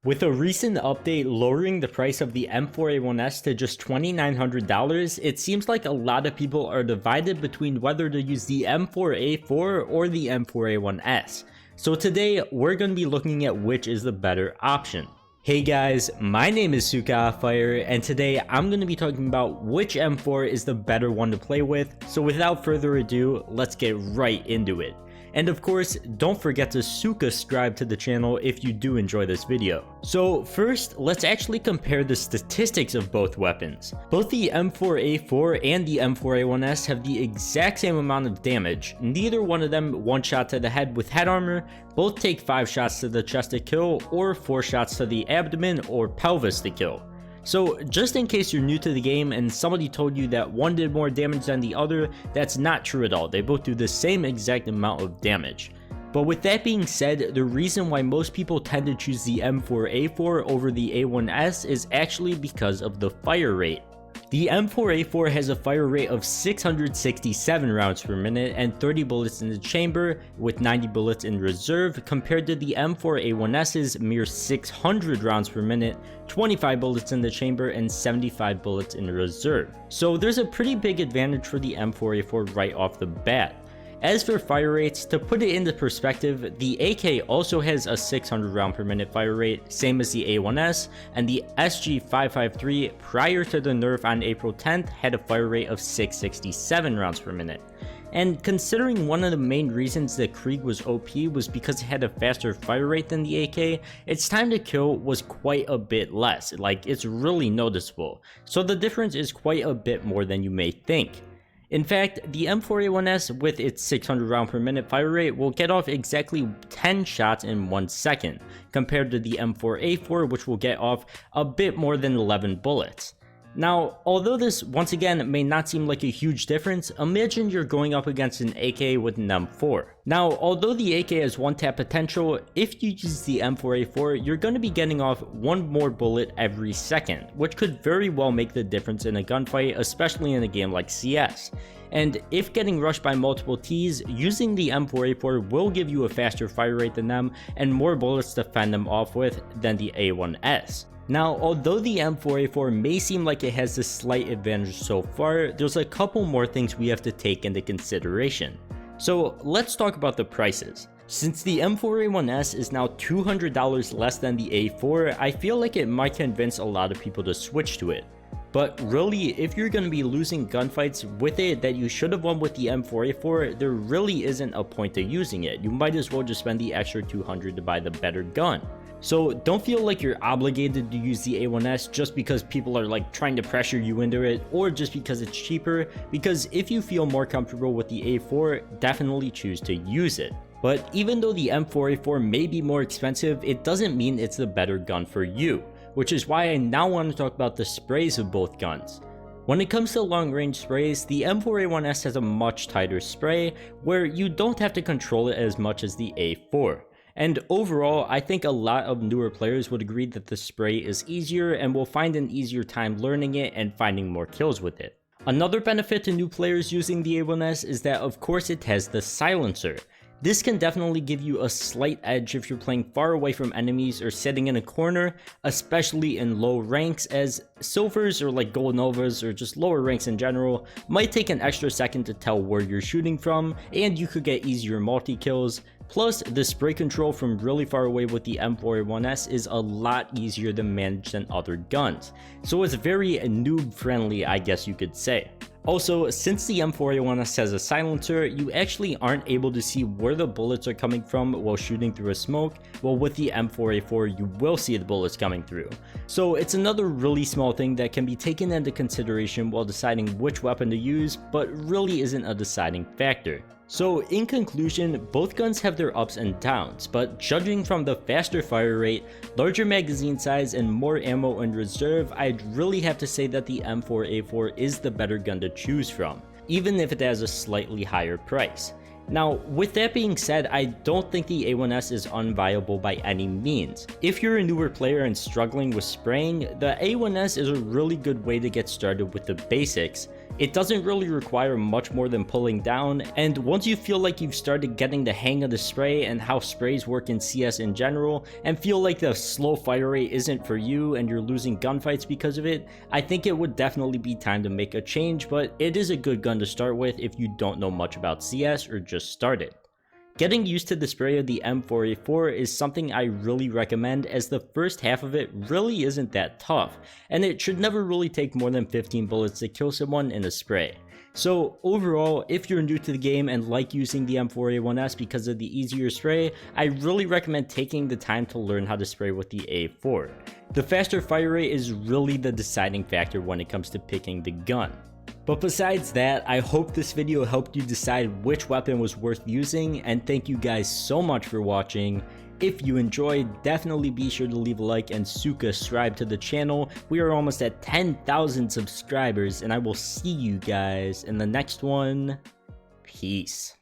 With a recent update lowering the price of the M4A1-S to just $2,900, it seems like a lot of people are divided between whether to use the M4A4 or the M4A1-S. So today, we're going to be looking at which is the better option. Hey guys, my name is CykaHotFire, and today I'm going to be talking about which M4 is the better one to play with. So without further ado, let's get right into it. And of course, don't forget to subscribe to the channel if you do enjoy this video. So first, let's actually compare the statistics of both weapons. Both the M4A4 and the M4A1-S have the exact same amount of damage. Neither one of them one shot to the head with head armor, both take 5 shots to the chest to kill, or 4 shots to the abdomen or pelvis to kill. So just in case you're new to the game and somebody told you that one did more damage than the other, that's not true at all. They both do the same exact amount of damage. But with that being said, the reason why most people tend to choose the M4A4 over the A1-S is actually because of the fire rate. The M4A4 has a fire rate of 667 rounds per minute and 30 bullets in the chamber with 90 bullets in reserve, compared to the M4A1S's mere 600 rounds per minute, 25 bullets in the chamber and 75 bullets in reserve. So there's a pretty big advantage for the M4A4 right off the bat. As for fire rates, to put it into perspective, the AK also has a 600 round per minute fire rate, same as the A1S, and the SG553 prior to the nerf on April 10th had a fire rate of 667 rounds per minute. And considering one of the main reasons that Krieg was OP was because it had a faster fire rate than the AK, its time to kill was quite a bit less, like it's really noticeable. So the difference is quite a bit more than you may think. In fact, the M4A1-S with its 600 round per minute fire rate will get off exactly 10 shots in 1 second, compared to the M4A4, which will get off a bit more than 11 bullets. Now, although this once again may not seem like a huge difference, imagine you're going up against an AK with an M4. Now, although the AK has one tap potential, if you use the M4A4, you're going to be getting off one more bullet every second, which could very well make the difference in a gunfight, especially in a game like CS. And if getting rushed by multiple Ts, using the M4A4 will give you a faster fire rate than them and more bullets to fend them off with than the A1S. Now, although the M4A4 may seem like it has a slight advantage so far, there's a couple more things we have to take into consideration. So let's talk about the prices. Since the M4A1-S is now $200 less than the A4, I feel like it might convince a lot of people to switch to it. But really, if you're going to be losing gunfights with it that you should have won with the M4A4, there really isn't a point to using it. You might as well just spend the extra $200 to buy the better gun. So don't feel like you're obligated to use the A1S just because people are like trying to pressure you into it, or just because it's cheaper, because if you feel more comfortable with the A4, definitely choose to use it. But even though the M4A4 may be more expensive, it doesn't mean it's the better gun for you, which is why I now want to talk about the sprays of both guns. When it comes to long range sprays, the M4A1-S has a much tighter spray where you don't have to control it as much as the A4. And overall, I think a lot of newer players would agree that the spray is easier and will find an easier time learning it and finding more kills with it. Another benefit to new players using the A1S is that of course it has the silencer. This can definitely give you a slight edge if you're playing far away from enemies or sitting in a corner, especially in low ranks, as silvers or like gold novas or just lower ranks in general might take an extra second to tell where you're shooting from, and you could get easier multi-kills. Plus, the spray control from really far away with the M4A1-S is a lot easier to manage than other guns, so it's very noob friendly, I guess you could say. Also, since the M4A1-S has a silencer, you actually aren't able to see where the bullets are coming from while shooting through a smoke, while with the M4A4 you will see the bullets coming through. So it's another really small thing that can be taken into consideration while deciding which weapon to use, but really isn't a deciding factor. So in conclusion, both guns have their ups and downs, but judging from the faster fire rate, larger magazine size, and more ammo in reserve, I'd really have to say that the M4A4 is the better gun to choose from, even if it has a slightly higher price. Now, with that being said, I don't think the A1S is unviable by any means. If you're a newer player and struggling with spraying, the A1S is a really good way to get started with the basics. It doesn't really require much more than pulling down, and once you feel like you've started getting the hang of the spray and how sprays work in CS in general, and feel like the slow fire rate isn't for you and you're losing gunfights because of it, I think it would definitely be time to make a change, but it is a good gun to start with if you don't know much about CS or just started. Getting used to the spray of the M4A4 is something I really recommend, as the first half of it really isn't that tough, and it should never really take more than 15 bullets to kill someone in a spray. So overall, if you're new to the game and like using the M4A1-S because of the easier spray, I really recommend taking the time to learn how to spray with the A4. The faster fire rate is really the deciding factor when it comes to picking the gun. But besides that, I hope this video helped you decide which weapon was worth using, and thank you guys so much for watching. If you enjoyed, definitely be sure to leave a like and subscribe to the channel. We are almost at 10,000 subscribers, and I will see you guys in the next one. Peace.